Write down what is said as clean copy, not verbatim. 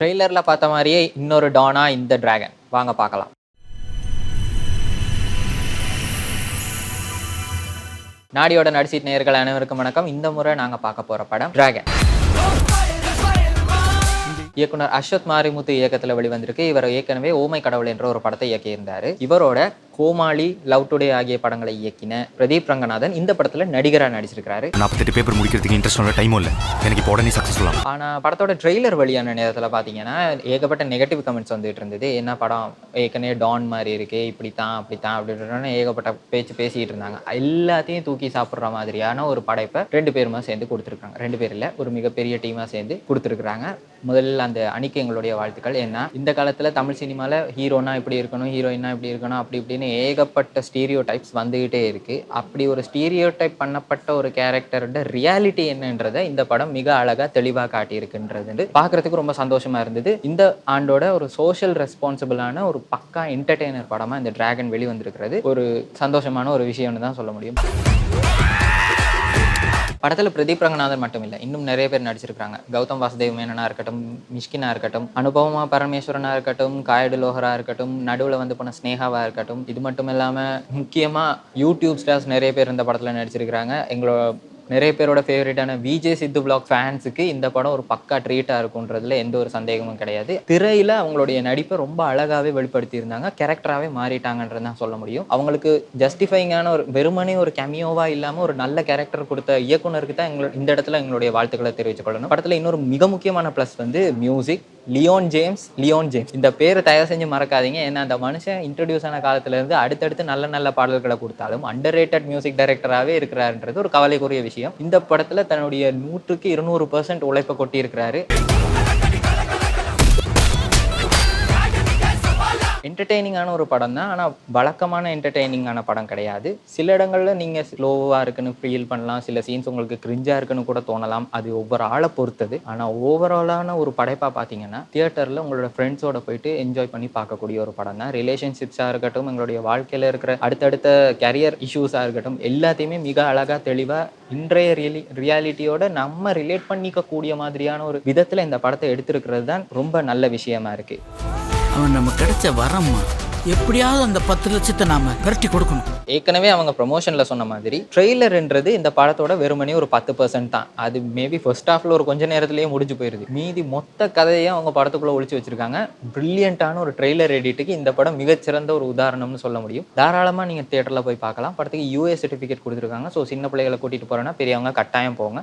ட்ரெய்லர்ல பார்த்த மாரியே இன்னொரு டானா இந்த டிராகன். வாங்க பார்க்கலாம். நாடியோட நடிசீட் நேயர்கள் அனைவருக்கும் வணக்கம். இந்த முறை நாங்க பார்க்க போற படம் டிராகன். இயக்குனர் அஸ்வத் மாரிமுத்து இயக்கத்தில் வெளிவந்திருக்கு. இவர் ஏற்கனவே ஓமை கடவுள் என்ற ஒரு படத்தை இயக்கியிருந்தாரு. இவரோட கோமாளி, லவ் டுடே ஆகிய படங்களை இயக்கின பிரதீப் ரங்கநாதன் இந்த படத்துல நடிகரா நடிச்சிருக்காரு. 48 பேப்பர் முடிக்கிறதுக்கு இன்ட்ரெஸ்ட் டைம் இல்ல. எனக்கு இப்போ உடனே சக்சஸ்ஃபுல்லா. ஆனா படத்தோட ட்ரெய்லர் வெளியான நேரத்துல பாத்தீங்கன்னா ஏகப்பட்ட நெகட்டிவ் கமெண்ட்ஸ் வந்துட்டு இருந்தது. என்ன படம் ஏற்கனவே டான் மாதிரி இருக்கு, இப்படித்தான் அப்படித்தான் அப்படின்னு ஏகப்பட்ட பேச்சு பேசிட்டு இருந்தாங்க. எல்லாத்தையும் தூக்கி சாப்பிடுற மாதிரியான ஒரு படைப்பை 2 பேருமா சேர்ந்து கொடுத்துருக்காங்க. 2 பேர் இல்ல, ஒரு மிகப்பெரிய டீமா சேர்ந்து கொடுத்துருக்காங்க. முதல்ல அந்த அணிக்கு எங்களுடைய வாழ்த்துக்கள். ஏன்னா இந்த காலத்துல தமிழ் சினிமால ஹீரோனா இப்படி இருக்கணும், ஹீரோயினா இப்படி இருக்கணும், அப்படி இப்படின்னு ஏகப்பட்ட ஸ்டீரியோ டைப்ஸ் வந்துகிட்டே இருக்கு. அப்படி ஒரு ஸ்டீரியோ டைப் பண்ணப்பட்ட ஒரு கேரக்டரோட ரியாலிட்டி என்னன்றதை இந்த படம் மிக அழகா தெளிவா காட்டியிருக்குன்றது பார்க்கறதுக்கு ரொம்ப சந்தோஷமா இருந்தது. இந்த ஆண்டோட ஒரு சோஷியல் ரெஸ்பான்சிபிளான ஒரு பக்கா என்டர்டெய்னர் படமா இந்த டிராகன் வெளிவந்திருக்கிறது ஒரு சந்தோஷமான ஒரு விஷயம்னு தான் சொல்ல முடியும். படத்தில் பிரதீப் ரங்கநாதன் மட்டும் இல்லை, இன்னும் நிறைய பேர் நடிச்சிருக்காங்க. கௌதம் வாசுதேவ் மேனனா இருக்கட்டும், மிஷ்கினா இருக்கட்டும், அனுபவமா பரமேஸ்வரனா இருக்கட்டும், காயடு லோஹரா இருக்கட்டும், நடுவில் வந்து போன ஸ்னேகாவா இருக்கட்டும். இது மட்டும் இல்லாமல் முக்கியமாக யூடியூப் ஸ்டார்ஸ் நிறைய பேர் இந்த படத்தில் நடிச்சிருக்கிறாங்க. எங்களோட நிறைய பேரோட ஃபேவரட்டான விஜே சித்து பிளாக் ஃபேன்ஸுக்கு இந்த படம் ஒரு பக்கா ட்ரீட்டாக இருக்குன்றதுல எந்த ஒரு சந்தேகமும் கிடையாது. திரையில் அவங்களுடைய நடிப்பை ரொம்ப அழகாகவே வெளிப்படுத்தியிருந்தாங்க. கேரக்டராகவே மாறிட்டாங்கன்றது தான் சொல்ல முடியும். அவங்களுக்கு ஜஸ்டிஃபைங்கான ஒரு வெறுமனே ஒரு கேமியோவா இல்லாமல் ஒரு நல்ல கேரக்டர் கொடுத்த இயக்குனருக்கு தான் இந்த இடத்துல எங்களுடைய வாழ்த்துக்களை தெரிவித்துக் கொள்ளணும். படத்தில் இன்னொரு மிக முக்கியமான ப்ளஸ் வந்து மியூசிக். லியோன் ஜேம்ஸ் இந்த பேரை தயவு செஞ்சு மறக்காதீங்க. ஏன்னா அந்த மனுஷன் இன்ட்ரடியூஸ் ஆன காலத்திலேருந்து அடுத்தடுத்து நல்ல நல்ல பாடல்களை கொடுத்தாலும் அண்டர் ரேட்டட் மியூசிக் டைரக்டராகவே இருக்கிறாருன்றது ஒரு கவலைக்குரிய விஷயம். இந்த படத்துல தன்னுடைய 100க்கு 200% உழைப்பை கொட்டி இருக்கிறாரு. என்டர்டெய்னிங்கான ஒரு படம் தான், ஆனால் வழக்கமான என்டர்டெய்னிங்கான படம் கிடையாது. சில இடங்களில் நீங்கள் ஸ்லோவாக இருக்குன்னு ஃபீல் பண்ணலாம், சில சீன்ஸ் உங்களுக்கு கிரிஞ்சாக இருக்குன்னு கூட தோணலாம். அது ஒவ்வொரு ஆளை பொறுத்தது. ஆனால் ஓவராலான ஒரு படைப்பாக பார்த்தீங்கன்னா தியேட்டரில் உங்களோட ஃப்ரெண்ட்ஸோட போயிட்டு என்ஜாய் பண்ணி பார்க்கக்கூடிய ஒரு படம் தான். ரிலேஷன்ஷிப்ஸாக இருக்கட்டும், எங்களுடைய வாழ்க்கையில் இருக்கிற அடுத்தடுத்த கேரியர் இஷ்யூஸாக இருக்கட்டும், எல்லாத்தையுமே மிக அழகாக தெளிவாக இன்றைய ரியாலிட்டியோட நம்ம ரிலேட் பண்ணிக்கக்கூடிய மாதிரியான ஒரு விதத்தில் இந்த படத்தை எடுத்திருக்கிறது தான் ரொம்ப நல்ல விஷயமா இருக்குது. அவன் நம்ம கிடைச்ச வரம்மா, எப்படியாவது அந்த 10 லட்சத்தை நாம கரட்டி கொடுக்கணும். ஏற்கனவே அவங்க ப்ரொமோஷன்ல சொன்ன மாதிரி ட்ரெய்லர்ன்றது இந்த படத்தோட வெறுமனே ஒரு 10% தான். அது மேபி ஃபர்ஸ்ட் ஹாஃப்ல ஒரு கொஞ்ச நேரத்திலேயே முடிஞ்சு போயிருது. மீதி மொத்த கதையை அவங்க படத்துக்குள்ள ஒளிச்சு வச்சிருக்காங்க. பிரில்லியண்டான ஒரு ட்ரெய்லர் எடிட்டுக்கு இந்த படம் மிகச்சிறந்த ஒரு உதாரணம்னு சொல்ல முடியும். தாராளமா நீங்க தியேட்டர்ல போய் பார்க்கலாம். படத்துக்கு UA சர்டிஃபிகேட் கொடுத்துருக்காங்க. ஸோ சின்ன பிள்ளைகளை கூட்டிட்டு போறேன்னா பெரியவங்க கட்டாயம் போங்க.